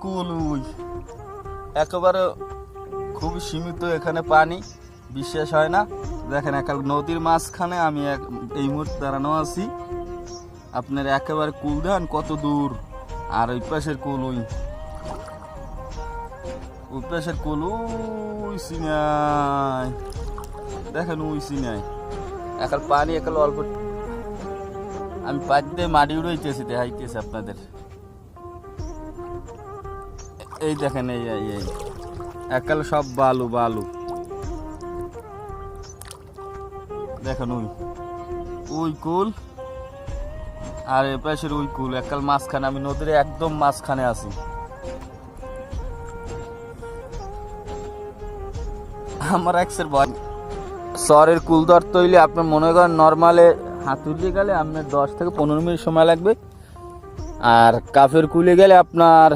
কুল we একেবারে খুবই সীমিত এখানে পানি, বিশ্বাস হয় না। দেখেন একাল নদীর মাঝখানে আমি এই মুহূর্তে দাঁড়ানো আছি। আপনার একেবারে কুল ধান কত দূর, আর ওই পাশের কুল ওই পাশের কুল ওই সিনাই, দেখেন ওই সিনাই একাল পানি একাল অল্প। আমি পাঁচ দিয়ে মাটি উড়াইতেছি, দেখাইতেছি আপনাদের। এই দেখেন এই একাল সব বালু বালু, দেখেন ওই কুল আর এ পাশের ওই কুল একাল মাঝখানে। আমি নদীর একদম মাঝখানে আছি। আমার এক্সের ভয় শহরের কুল ধরতে হইলে আপনার মনে করেন নর্মালে হাতুড়ে গেলে আপনার 10 থেকে 15 মিনিট সময় লাগবে, আর কাফের কুলে গেলে আপনার